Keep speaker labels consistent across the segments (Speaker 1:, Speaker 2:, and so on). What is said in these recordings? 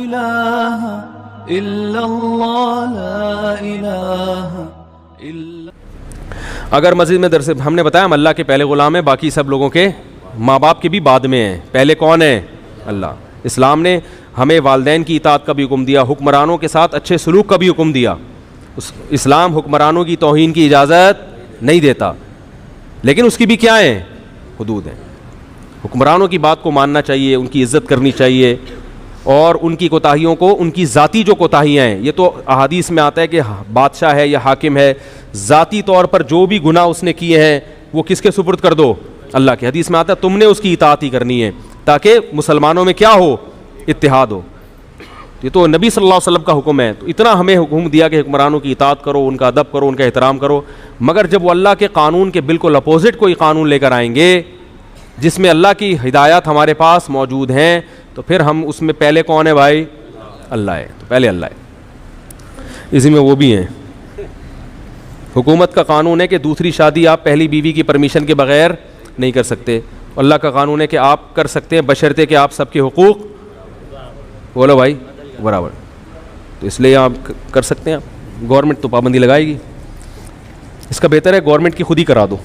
Speaker 1: इलाहा इल्लल्लाह ला इलाहा इल्ला।
Speaker 2: अगर मस्जिद में दरस, हमने बताया हम अल्लाह के पहले ग़ुलाम हैं, बाकी सब लोगों के माँ बाप के भी बाद में हैं। पहले कौन है? अल्लाह। इस्लाम ने हमें वालिदैन की इताअत का भी हुक्म दिया, हुक्मरानों के साथ अच्छे सलूक का भी हुक्म दिया। इस्लाम हुक्मरानों की तौहीन की इजाज़त नहीं देता, लेकिन उसकी भी क्या है? हुदूद हैं। हुक्मरानों की बात को मानना चाहिए, उनकी इज़्ज़त करनी चाहिए, और उनकी कोताहियों को, उनकी ज़ाती जो कोताहियाँ हैं, ये तो अहादीस में आता है कि बादशाह है या हाकिम है, ज़ाती तौर पर जो भी गुनाह उसने किए हैं वो किसके सुपुर्द कर दो? अल्लाह के। हदीस में आता है तुमने उसकी इताअत ही करनी है, ताकि मुसलमानों में क्या हो? इत्तिहाद हो। ये तो नबी सल्लल्लाहु अलैहि वसल्लम का हुक्म है। तो इतना हमें हुक्म दिया कि हुक्मरानों की इताअत करो, उनका अदब करो, उनका एहतराम करो। मगर जब वो अल्लाह के कानून के बिल्कुल अपोजिट कोई कानून लेकर आएंगे जिसमें अल्लाह की हिदायत हमारे पास मौजूद हैं, तो फिर हम उसमें पहले कौन है भाई? अल्लाह है। तो पहले अल्लाह है। इसी में वो भी हैं। हुकूमत का कानून है कि दूसरी शादी आप पहली बीवी की परमिशन के बगैर नहीं कर सकते। अल्लाह का कानून है कि आप कर सकते हैं, बशर्ते कि आप सबके हुकूक, बोलो भाई, बराबर। तो इसलिए आप कर सकते हैं। गवर्नमेंट तो पाबंदी लगाएगी। इसका बेहतर है गवर्नमेंट की खुद ही करा दो।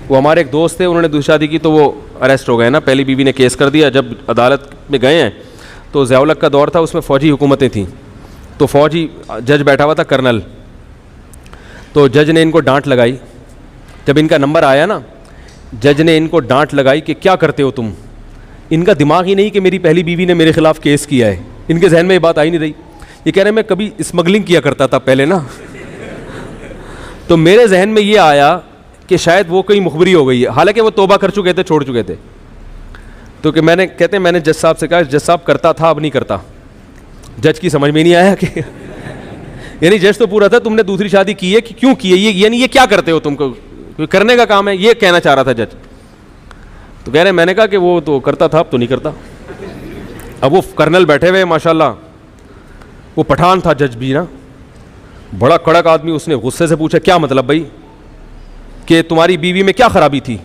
Speaker 2: वो हमारे एक दोस्त थे, उन्होंने दूसरी शादी की तो वो अरेस्ट हो गए ना। पहली बीवी ने केस कर दिया। जब अदालत में गए हैं तो ज़िया-उल-हक का दौर था, उसमें फ़ौजी हुकूमतें थीं। तो फ़ौजी जज बैठा हुआ था, कर्नल। तो जज ने इनको डांट लगाई। जब इनका नंबर आया ना, जज ने इनको डांट लगाई कि क्या करते हो तुम? इनका दिमाग ही नहीं कि मेरी पहली बीवी ने मेरे खिलाफ केस किया है। इनके जहन में ये बात आई नहीं रही। ये कह रहे मैं कभी स्मगलिंग किया करता था पहले ना, तो मेरे जहन में ये आया कि शायद वो कहीं मुखबरी हो गई है। हालांकि वो तौबा कर चुके थे, छोड़ चुके थे। तो कि मैंने जज साहब से कहा, जज साहब करता था, अब नहीं करता। जज की समझ में नहीं आया कि यानी जज तो पूरा था, तुमने दूसरी शादी की है कि क्यों की है, ये यानी ये क्या करते हो तुमको? करने का काम है, ये कहना चाह रहा था जज। तो कह रहे मैंने कहा कि वो तो करता था, अब तो नहीं करता। अब वो कर्नल बैठे हुए माशाल्लाह, वो पठान था जज भी ना, बड़ा कड़क आदमी। उसने गुस्से से पूछा क्या मतलब भाई, कि तुम्हारी बीवी में क्या खराबी थी?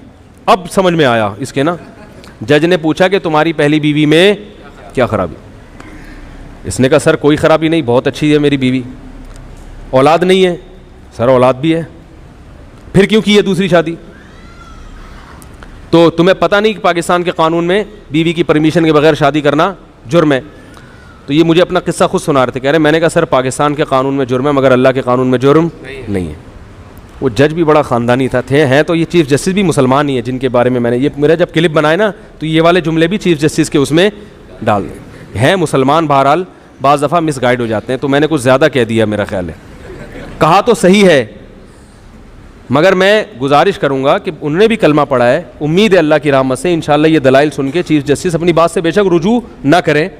Speaker 2: अब समझ में आया इसके ना। जज ने पूछा कि तुम्हारी पहली बीवी में क्या खराबी? इसने कहा सर कोई खराबी नहीं, बहुत अच्छी है मेरी बीवी, औलाद नहीं है। सर औलाद भी है, फिर क्यों की है दूसरी शादी? तो तुम्हें पता नहीं कि पाकिस्तान के कानून में बीवी की परमिशन के बगैर शादी करना जुर्म है? तो ये मुझे अपना किस्सा खुद सुना रहे थे। कह रहे मैंने कहा सर पाकिस्तान के कानून में जुर्म है, मगर अल्लाह के कानून में जुर्म नहीं है। वो जज भी बड़ा ख़ानदानी था, थे हैं तो ये चीफ़ जस्टिस भी मुसलमान ही है, जिनके बारे में मैंने ये मेरा जब क्लिप बनाए ना, तो ये वाले जुमले भी चीफ़ जस्टिस के उसमें डाल दें। हैं मुसलमान, बहरहाल बाज़ दफ़ा मिसगाइड हो जाते हैं। तो मैंने कुछ ज़्यादा कह दिया मेरा ख्याल है। कहा तो सही है, मगर मैं गुजारिश करूँगा कि उन्होंने भी कलमा पढ़ा है। उम्मीद है अल्लाह की रहमत से इंशाअल्लाह ये दलाइल सुन के चीफ़ जस्टिस अपनी बात से बेशक रुजू ना करें,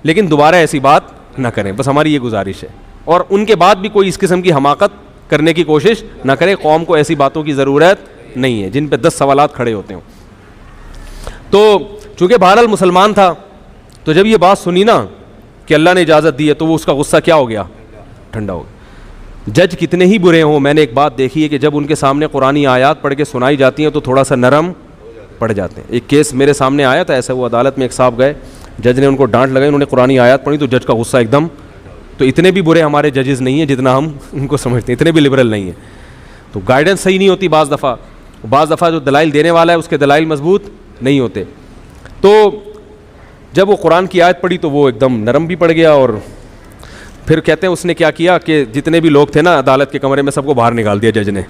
Speaker 2: लेकिन दोबारा ऐसी बात ना करें, बस हमारी ये गुजारिश है। और उनके बाद भी कोई इस किस्म की हमाकत करने की कोशिश ना करे। कौम को ऐसी बातों की ज़रूरत नहीं है जिन पे 10 सवालात खड़े होते हों। तो चूँकि बहरहाल मुसलमान था, तो जब ये बात सुनी ना कि अल्लाह ने इजाज़त दी है, तो वो उसका गुस्सा क्या हो गया? ठंडा हो गया। जज कितने ही बुरे हों, मैंने एक बात देखी है कि जब उनके सामने कुरानी आयात पढ़ के सुनाई जाती हैं तो थोड़ा सा नरम पड़ जाते हैं। एक केस मेरे सामने आया था ऐसा, वो अदालत में एक साहब गए, जज ने उनको डांट लगाई, उन्होंने कुरानी आयात पढ़ी तो जज का गुस्सा एकदम। तो इतने भी बुरे हमारे जजेस नहीं हैं जितना हम उनको समझते हैं, इतने भी लिबरल नहीं है। तो गाइडेंस सही नहीं होती बाज़ दफ़ा जो दलाइल देने वाला है उसके दलाइल मजबूत नहीं होते। तो जब वो कुरान की आयत पढ़ी तो वो एकदम नरम भी पड़ गया। और फिर कहते हैं उसने क्या किया कि जितने भी लोग थे ना अदालत के कमरे में, सबको बाहर निकाल दिया जज ने।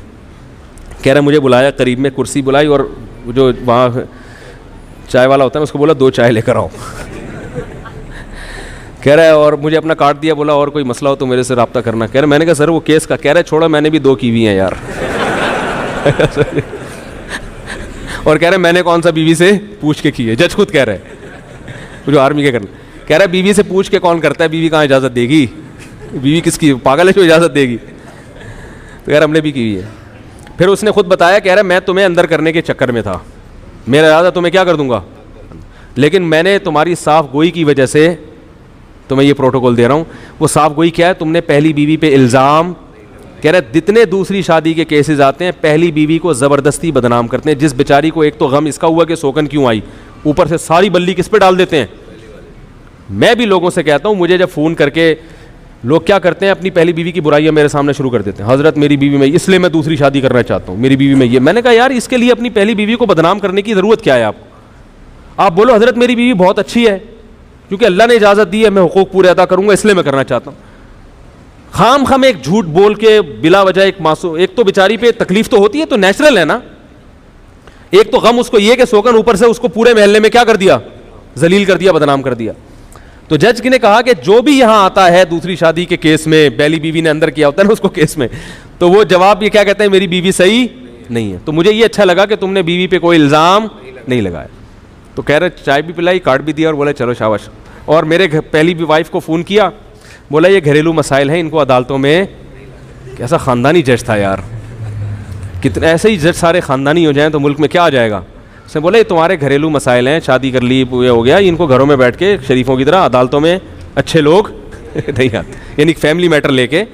Speaker 2: कह रहा मुझे बुलाया, करीब में कुर्सी बुलाई और जो वहाँ चाय वाला होता है उसको बोला 2 चाय लेकर आओ। कह रहा है और मुझे अपना कार्ड दिया, बोला और कोई मसला हो तो मेरे से रब्ता करना। कह रहा मैंने कहा सर वो केस का। कह रहा है छोड़ो मैंने भी 2 की हुई हैं यार। और कह रहे मैंने कौन सा बीवी से पूछ के की है? जज खुद कह रहा है जो आर्मी के करना। कह रहा है बीवी से पूछ के कौन करता है? बीवी कहाँ इजाज़त देगी? बीवी किसकी पागल है जो इजाज़त देगी? तो यार हमने भी की हुई है। फिर उसने खुद बताया, कह रहा है मैं तुम्हें अंदर करने के चक्कर में था, मेरा इरादा तुम्हें क्या कर दूंगा, लेकिन मैंने तुम्हारी साफ गोई की वजह से तुम्हें ये प्रोटोकॉल दे रहा हूँ। वो साफ गोई क्या है? तुमने पहली बीवी पे इल्ज़ाम, कह रहे जितने दूसरी शादी के केसेस आते हैं पहली बीवी को ज़बरदस्ती बदनाम करते हैं। जिस बेचारी को एक तो गम इसका हुआ कि सोकन क्यों आई, ऊपर से सारी बल्ली किस पे डाल देते हैं? मैं भी लोगों से कहता हूँ, मुझे जब फ़ोन करके लोग क्या करते हैं, अपनी पहली बीवी की बुराइयां मेरे सामने शुरू कर देते हैं। हज़रत मेरी बीवी में, इसलिए मैं दूसरी शादी करना चाहता हूँ, मेरी बीवी में ये। मैंने कहा यार इसके लिए अपनी पहली बीवी को बदनाम करने की ज़रूरत क्या है आपको? आप बोलो हज़रत मेरी बीवी बहुत अच्छी है, क्योंकि अल्लाह ने इजाज़त दी है, मैं हुकूक पूरे अदा करूँगा इसलिए मैं करना चाहता हूँ। खाम एक झूठ बोल के बिला वजह एक मासूम, एक तो बेचारी पे तकलीफ तो होती है, तो नेचुरल है ना। एक तो गम उसको ये कि सोकन ऊपर से उसको पूरे मोहल्ले में क्या कर दिया, जलील कर दिया, बदनाम कर दिया। तो जज ने कहा कि जो भी यहां आता है दूसरी शादी के केस में, पहली बीवी ने अंदर किया होता है ना उसको केस में, तो वो जवाब ये क्या कहते हैं, मेरी बीवी सही नहीं है। तो मुझे ये अच्छा लगा कि तुमने बीवी पे कोई इल्ज़ाम नहीं लगाया। तो कह रहे चाय भी पिलाई, कार्ड भी दिया और बोले चलो शाबाश। और मेरे पहली वाइफ को फ़ोन किया, बोला ये घरेलू मसाइल हैं, इनको अदालतों में। कैसा ख़ानदानी जज था यार, कितने ऐसे ही जज सारे ख़ानदानी हो जाएं तो मुल्क में क्या आ जाएगा। उसने बोला ये तुम्हारे घरेलू मसाइल हैं, शादी कर ली, ये हो गया, इनको घरों में बैठ के शरीफों की तरह, अदालतों में अच्छे लोग नहीं आते। यानी फैमिली मैटर लेके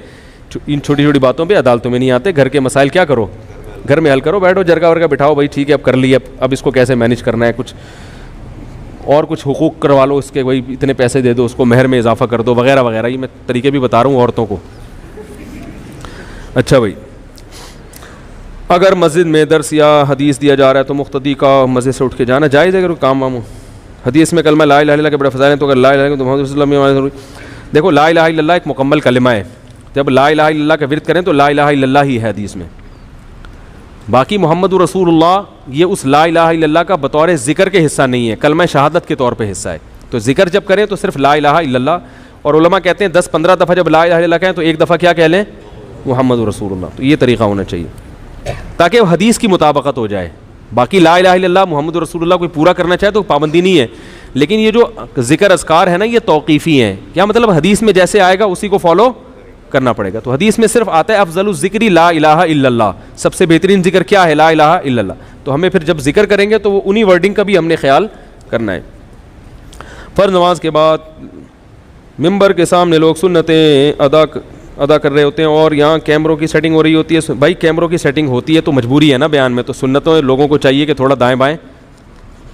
Speaker 2: इन छोटी छोटी बातों पे अदालतों में नहीं आते। घर के मसाइल क्या करो, घर में हल करो, बैठो जरगा वर्गा बिठाओ, भाई ठीक है अब कर लिया, अब इसको कैसे मैनेज करना है, कुछ और कुछ हुकूक करवा लो इसके, भाई इतने पैसे दे दो उसको, महर में इजाफा कर दो, वगैरह वगैरह। ये मैं तरीके भी बता रहा हूँ औरतों को। अच्छा भाई, अगर मस्जिद में दर्स या हदीस दिया जा रहा है तो मुख्तदी का मस्जिद से उठ के जाना जायज़ है? अगर काम वाम हो, हदीस में कलमा ला इलाहा इल्लल्लाह के बड़े फ़ज़ाइल हैं, तो अगर ला इलाहा इल्लल्लाह तो मोहम्मद रसूलुल्लाह में, देखो ला इलाहा इल्लल्लाह एक मुकम्मल कलिमा है। जब ला इलाहा इल्लल्लाह का विर्द करें तो ला इलाहा इल्लल्लाह ही है हदीस में। बाकी मोहम्मद रसूलुल्लाह ये उस ला इलाहा इल्लल्लाह का बतौर ज़िक्र के हिस्सा नहीं है, कलमा शहादत के तौर पर हिस्सा है। तो ज़िक्र जब करें तो सिर्फ ला इलाहा इल्लल्लाह, और उलमा कहते हैं 10-15 दफ़ा जब ला इलाहा इल्लल्लाह कहें तो एक दफ़ा क्या कह लें, मोहम्मद रसूलुल्लाह। तो ये तरीक़ा होना चाहिए ताकि हदीस की मुताबकत हो जाए। बाकी ला इलाहा इल्लल्लाह मोहम्मद रसूलुल्लाह कोई पूरा करना चाहे तो पाबंदी नहीं है, लेकिन ये जो ज़िक्र अज़कार है ना ये तौक़ीफ़ी हैं। क्या मतलब, हदीस में जैसे आएगा उसी को फॉलो करना पड़ेगा। तो हदीस में सिर्फ आता है अफ़ज़लुज़ ज़िक्री ला इलाहा इल्लल्लाह, सबसे बेहतरीन जिक्र क्या है, ला इलाहा इल्लल्लाह। तो हमें फिर जब जिक्र करेंगे तो वो उन्हीं वर्डिंग का भी हमने ख्याल करना है। फ़र्ज़ नमाज के बाद मिंबर के सामने लोग सुन्नतें अदा कर रहे होते हैं और यहाँ कैमरों की सेटिंग हो रही होती है। भाई कैमरों की सेटिंग होती है तो मजबूरी है ना बयान में, तो सुन्नतों लोगों को चाहिए कि थोड़ा दाएँ बाएँ,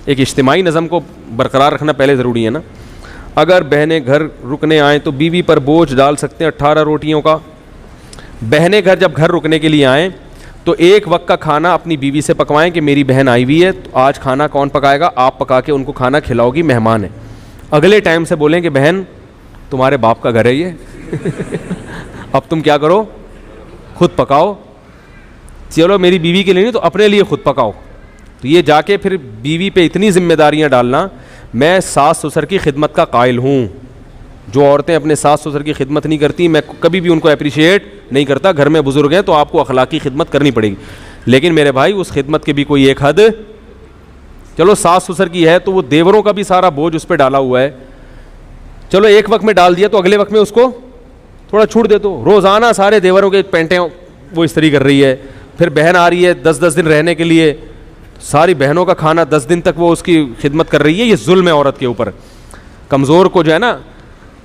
Speaker 2: एक इज्तिमाई नज़म को बरकरार रखना पहले ज़रूरी है ना। अगर बहनें घर रुकने आएँ तो बीवी पर बोझ डाल सकते हैं 18 रोटियों का। बहनें जब घर रुकने के लिए आएँ तो एक वक्त का खाना अपनी बीवी से पकवाएं कि मेरी बहन आई हुई है तो आज खाना कौन पकाएगा, आप पका के उनको खाना खिलाओगी, मेहमान है। अगले टाइम से बोलें कि बहन तुम्हारे बाप का घर है ये अब तुम क्या करो, खुद पकाओ। चलो मेरी बीवी के लिए नहीं तो अपने लिए खुद पकाओ। तो ये जाके फिर बीवी पे इतनी जिम्मेदारियां डालना। मैं सास ससुर की खिदमत का कायल हूँ। जो औरतें अपने सास ससुर की खिदमत नहीं करती मैं कभी भी उनको अप्रिशिएट नहीं करता। घर में बुजुर्ग हैं तो आपको अखलाकी खिदमत करनी पड़ेगी, लेकिन मेरे भाई उस खिदमत की भी कोई एक हद। चलो सास ससुर की है तो वो देवरों का भी सारा बोझ उस पर डाला हुआ है। चलो एक वक्त में डाल दिया तो अगले वक्त में उसको थोड़ा छूट दे दो। रोज़ाना सारे देवरों के पेंटें वो इस्त्री कर रही है, फिर बहन आ रही है 10-10 दिन रहने के लिए, सारी बहनों का खाना 10 दिन तक वो उसकी खिदमत कर रही है। ये जुल्म है औरत के ऊपर। कमज़ोर को जो है ना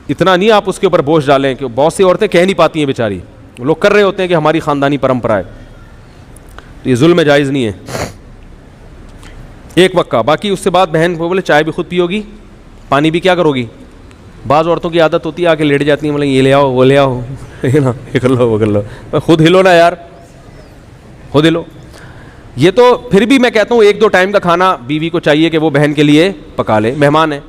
Speaker 2: इतना नहीं आप उसके ऊपर बोझ डालें कि बहुत सी औरतें कह नहीं पाती हैं बेचारी, लोग कर रहे होते हैं कि हमारी ख़ानदानी परंपरा है, तो ये जुल्म जायज़ नहीं है एक वक्त का। बाकी उससे बाद बहन को बोले चाय भी खुद पियोगी, पानी भी क्या करोगी। बाज़ औरतों की आदत होती है आके लेट जाती है, मतलब ये ले आओ वो ले आओ है ना, ये कर लो वो कर लो, खुद हिलो ना यार, खुद हिलो। ये तो फिर भी मैं कहता हूँ 1-2 टाइम का खाना बीवी को चाहिए कि वो बहन के लिए पका ले, मेहमान है।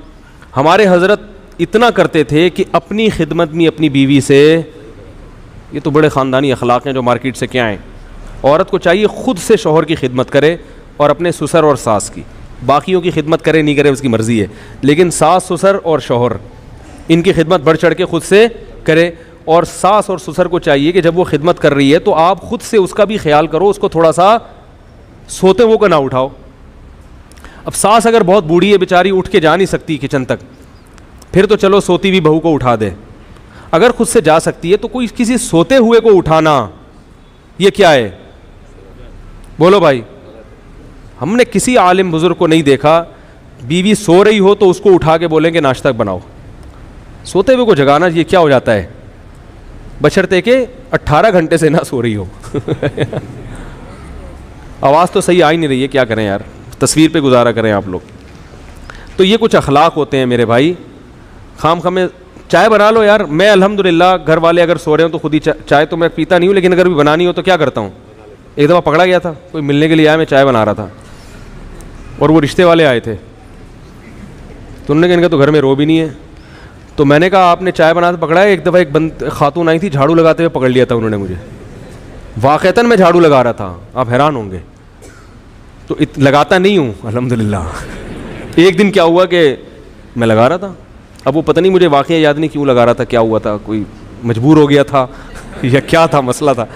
Speaker 2: हमारे हज़रत इतना करते थे कि अपनी खिदमत में अपनी बीवी से, ये तो बड़े ख़ानदानी अखलाक हैं जो मार्केट से क्या आए। औरत को चाहिए खुद से शौहर की खिदमत करे और अपने ससुर और सास की, बाकियों की खिदमत करे नहीं करे उसकी मर्ज़ी है, लेकिन सास ससुर और शौहर इनकी खिदमत बढ़ चढ़ के खुद से करे। और सास और ससुर को चाहिए कि जब वो खिदमत कर रही है तो आप खुद से उसका भी ख्याल करो, उसको थोड़ा सा सोते हुए को ना उठाओ। अब सास अगर बहुत बूढ़ी है बेचारी, उठ के जा नहीं सकती किचन तक, फिर तो चलो सोती हुई बहू को उठा दे। अगर खुद से जा सकती है तो कोई किसी सोते हुए को उठाना ये क्या है, बोलो भाई। हमने किसी आलिम बुजुर्ग को नहीं देखा बीवी सो रही हो तो उसको उठा के बोलेंगे नाश्ता बनाओ। सोते हुए को जगाना ये क्या हो जाता है, बशर्ते के 18 घंटे से ना सो रही हो आवाज़ तो सही आ ही नहीं रही है, क्या करें यार, तस्वीर पे गुजारा करें आप लोग। तो ये कुछ अखलाक होते हैं मेरे भाई, खाम में चाय बना लो यार। मैं अल्हम्दुलिल्लाह घर वाले अगर सो रहे हो तो खुद ही चाय तो मैं पीता नहीं हूँ, लेकिन अगर भी बनानी हो तो क्या करता हूँ। एक दफ़ा पकड़ा गया था, कोई मिलने के लिए आया, मैं चाय बना रहा था और वो रिश्ते वाले आए थे, तो उन्होंने कहा इनका तो घर में रो भी नहीं है। तो मैंने कहा आपने चाय बनाते पकड़ा है। एक दफ़ा एक खातून आई थी, झाड़ू लगाते हुए पकड़ लिया था उन्होंने मुझे, वाक़तन मैं झाड़ू लगा रहा था, आप हैरान होंगे। तो लगाता नहीं हूँ अल्हम्दुलिल्लाह। एक दिन क्या हुआ कि मैं लगा रहा था, अब वो पता नहीं मुझे वाक़या याद नहीं क्यों लगा रहा था, क्या हुआ था, कोई मजबूर हो गया था या क्या था मसला था,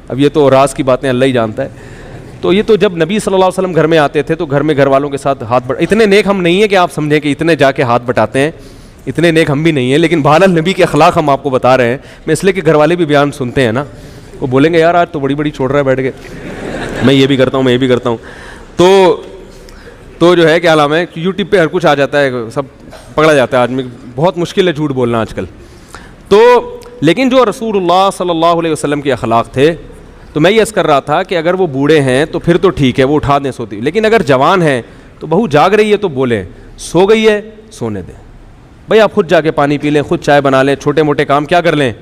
Speaker 2: अब ये तो राज की बातें अल्लाह ही जानता है। तो ये तो जब नबी सल्लल्लाहु अलैहि वसल्लम घर में आते थे तो घर में घर वालों के साथ हाथ बट, इतने नेक हम नहीं है कि आप समझें कि इतने जाके हाथ बटाते हैं, इतने नेक हम भी नहीं हैं, लेकिन बहरहाल नबी के अखलाक हम आपको बता रहे हैं। मैं इसलिए कि घर वाले भी बयान सुनते हैं ना, वो बोलेंगे यार आज तो बड़ी बड़ी छोड़ रहा है बैठ के, मैं ये भी करता हूँ, मैं ये भी करता हूँ। तो जो है क्या नाम है, यूट्यूब पे हर कुछ आ जाता है, सब पकड़ा जाता है आदमी, बहुत मुश्किल है झूठ बोलना आजकल। तो लेकिन जो रसूलुल्लाह सल्लल्लाहु अलैहि वसल्लम के अखलाक थे, तो मैं ये अर्ज़ कर रहा था कि अगर वो बूढ़े हैं तो फिर तो ठीक है, वो उठा दें सोती, लेकिन अगर जवान हैं तो बहू जाग रही है तो बोलें, सो गई है सोने दें भाई, आप खुद जाके पानी पी लें, खुद चाय बना लें, छोटे मोटे काम क्या कर लें,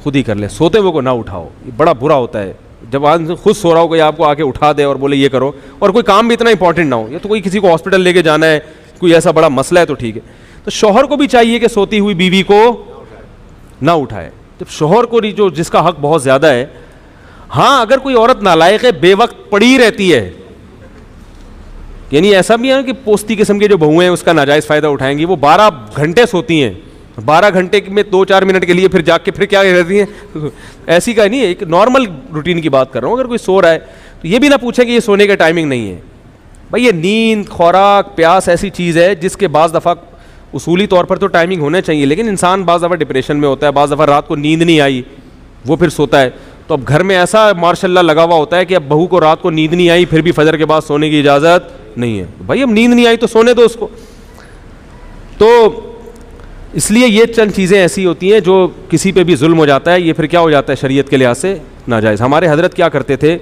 Speaker 2: खुद ही कर लें, सोते हुए को ना उठाओ। ये बड़ा बुरा होता है जब आदमी खुद सो रहा हो, कोई आपको आके उठा दे और बोले ये करो, और कोई काम भी इतना इंपॉर्टेंट ना हो, या तो कोई किसी को हॉस्पिटल लेके जाना है, कोई ऐसा बड़ा मसला है तो ठीक है। तो शौहर को भी चाहिए कि सोती हुई बीवी को ना उठाए, जब शौहर को जो जिसका हक बहुत ज़्यादा है। हाँ, अगर कोई औरत नालायक है, बेवक्त पड़ी रहती है, यानी ऐसा भी है कि पोस्ती किस्म के जो बहुएं हैं उसका नाजायज़ फ़ायदा उठाएंगी, वो 12 घंटे सोती हैं, 12 घंटे में 2-4 मिनट के लिए फिर जाग के फिर क्या रहती हैं, ऐसी का नहीं है, एक नॉर्मल रूटीन की बात कर रहा हूँ। अगर कोई सो रहा है तो ये भी ना पूछे कि ये सोने का टाइमिंग नहीं है भाई, ये नींद, खुराक, प्यास ऐसी चीज़ है जिसके बाज़ दफ़ा उसूली तौर पर तो टाइमिंग होना चाहिए, लेकिन इंसान बाज़ दफ़ा डिप्रेशन में होता है, बाज़ दफ़ा रात को नींद नहीं आई वो फिर सोता है। तो अब घर में ऐसा मार्शल्लाह लगा हुआ होता है कि अब बहू को रात को नींद नहीं आई फिर भी फजर के बाद सोने की इजाज़त नहीं है, भाई अब नींद नहीं आई तो सोने दो उसको। तो इसलिए ये चंद चीज़ें ऐसी होती हैं जो किसी पे भी जुल्म हो जाता है, ये फिर क्या हो जाता है शरीयत के लिहाज से नाजायज़। हमारे हज़रत क्या करते थे,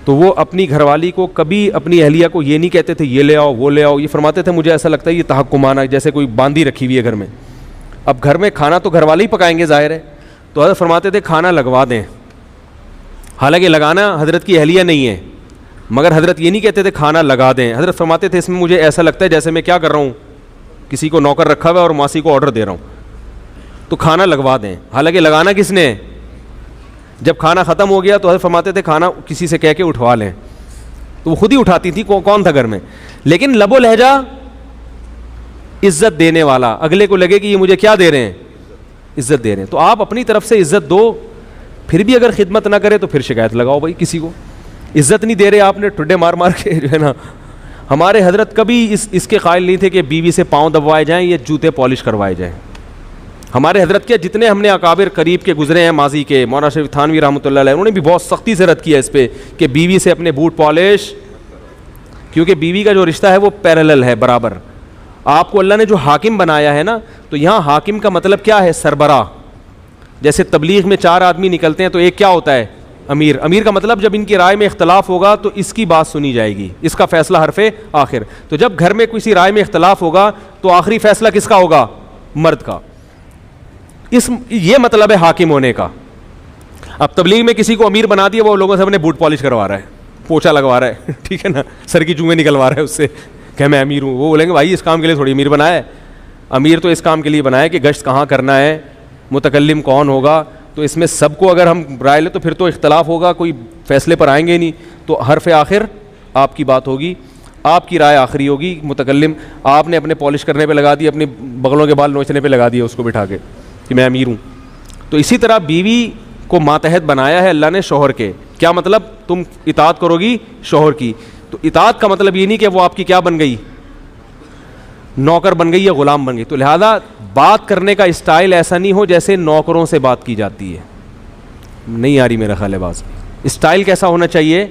Speaker 2: तो वो अपनी घरवाली को कभी अपनी अहलिया को ये नहीं कहते थे ये ले आओ वो ले आओ, ये फरमाते थे मुझे ऐसा लगता है ये तहक्कुमाना, जैसे कोई बांदी रखी हुई है घर में। अब घर में खाना तो घर वाले ही पकाएंगे ज़ाहिर है, तो हज़रत फरमाते थे खाना लगवा दें, हालांकि लगाना हज़रत की अहलिया नहीं है, मगर हज़रत ये नहीं कहते थे खाना लगा दें। हज़रत फरमाते थे इसमें मुझे ऐसा लगता है जैसे मैं क्या कर रहा हूँ, किसी को नौकर रखा हुआ है और मासी को ऑर्डर दे रहा हूँ, तो खाना लगवा दें, हालांकि लगाना किसने है। जब खाना ख़त्म हो गया तो हज़रत फरमाते थे खाना किसी से कह के उठवा लें, तो वो खुद ही उठाती थी, कौन था घर में, लेकिन लबो लहजा इज़्ज़त देने वाला, अगले को लगे कि ये मुझे क्या दे रहे हैं, इज़्ज़त दे रहे हैं। तो आप अपनी तरफ से इज़्ज़त दो, फिर भी अगर खिदमत ना करे तो फिर शिकायत लगाओ भाई, किसी को इज़्ज़त नहीं दे रहे आपने, ठुड्डे मार मार के जो है ना। हमारे हज़रत कभी इसके कायल नहीं थे कि बीवी से पाँव दबवाए जाएँ या जूते पॉलिश करवाए जाएँ। हमारे हज़रत के जितने हमने अकाबिर करीब के गुजरे हैं माजी के, मौलाना शरीफ थानवी रहमतुल्लाह अलैह, उन्होंने भी बहुत सख्ती से रद्द किया इस पर कि बीवी से अपने बूट पॉलिश, क्योंकि बीवी का जो रिश्ता है वो पैरेलल है, बराबर। आपको अल्लाह ने जो हाकिम बनाया है ना, तो यहाँ हाकिम का मतलब क्या है, सरबराह। जैसे तबलीग में 4 आदमी निकलते हैं तो एक क्या होता है, अमीर। अमीर का मतलब जब इनकी राय में इख्तलाफ होगा तो इसकी बात सुनी जाएगी, इसका फैसला हरफे आखिर। तो जब घर में किसी राय में इख्तलाफ होगा तो आखिरी फैसला किसका होगा, मर्द का। ये मतलब है हाकिम होने का। अब तबलीग में किसी को अमीर बना दिया, वो लोगों से अपने बूट पॉलिश करवा रहा है, पोछा लगवा रहा है, ठीक है ना, सर की चूमे निकलवा रहा है उससे, क्या मैं अमीर हूँ। वो बोलेंगे भाई इस काम के लिए थोड़ी अमीर बनाया है, अमीर तो इस काम के लिए बनाया कि गश्त कहाँ करना है, मुतकल्लिम कौन होगा। तो इसमें सबको अगर हम राय लें तो फिर तो इख्तलाफ होगा, कोई फैसले पर आएंगे नहीं, तो हरफ आखिर आपकी बात होगी, आपकी राय आखिरी होगी। मुतकल्लिम आपने अपने पॉलिश करने पे लगा दी, अपने बगलों के बाल नोचने पे लगा दिया उसको बिठा के कि मैं अमीर हूँ। तो इसी तरह बीवी को मातहत बनाया है अल्लाह ने शौहर के। क्या मतलब, तुम इताअत करोगी शौहर की। तो इताअत का मतलब ये नहीं कि वो आपकी क्या बन गई, नौकर बन गई या ग़ुलाम बन गई। तो लिहाजा बात करने का स्टाइल ऐसा नहीं हो जैसे नौकरों से बात की जाती है, नहीं आ रही मेरा ख्याल है बात। स्टाइल कैसा होना चाहिए,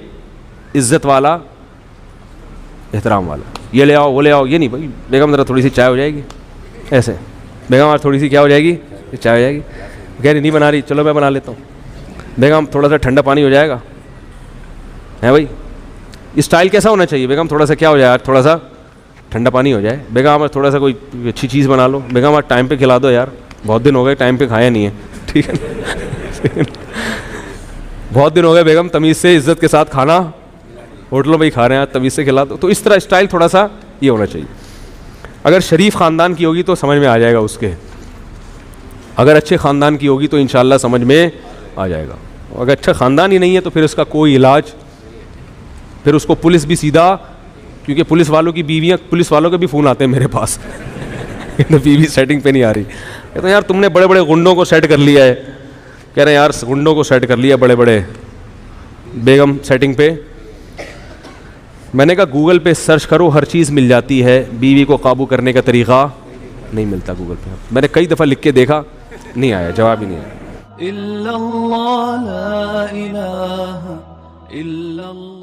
Speaker 2: इज़्ज़त वाला, एहतराम वाला। ये ले आओ वो ले आओ, ये नहीं भाई बेगम ज़रा थोड़ी सी चाय हो जाएगी, ऐसे बेगम आज थोड़ी सी क्या हो जाएगी, चाय हो जाएगी, कह रही नहीं बना रही, चलो मैं बना लेता हूँ, बेगम थोड़ा सा ठंडा पानी हो जाएगा, है भाई। स्टाइल कैसा होना चाहिए, बेगम थोड़ा सा क्या हो जाए, थोड़ा सा ठंडा पानी हो जाए। बेगम आज थोड़ा सा कोई अच्छी चीज़ बना लो, बेगम आज टाइम पे खिला दो यार, बहुत दिन हो गए टाइम पे खाया नहीं है, ठीक है बहुत दिन हो गए बेगम, तमीज़ से इज़्ज़त के साथ खाना होटलों में ही खा रहे हैं, तमीज़ से खिला दो। तो इस तरह स्टाइल थोड़ा सा ये होना चाहिए। अगर शरीफ ख़ानदान की होगी तो समझ में आ जाएगा उसके, अगर अच्छे ख़ानदान की होगी तो इंशाअल्लाह समझ में आ जाएगा। अगर अच्छा ख़ानदान ही नहीं है तो फिर उसका कोई इलाज, फिर उसको पुलिस भी सीधा, क्योंकि पुलिस वालों की बीवियाँ, पुलिस वालों के भी फ़ोन आते हैं मेरे पास तो बीवी सेटिंग पे नहीं आ रही, कहते हैं यार तुमने बड़े बड़े गुंडों को सेट कर लिया है, कह रहे हैं यार गुंडों को सेट कर लिया बड़े बड़े, बेगम सेटिंग पे। मैंने कहा गूगल पे सर्च करो, हर चीज़ मिल जाती है, बीवी को काबू करने का तरीक़ा नहीं मिलता गूगल पे। मैंने कई दफ़ा लिख के देखा, नहीं आया, जवाब ही नहीं आया।
Speaker 1: इल्लल्लाह ला इलाहा इल्लल्लाह।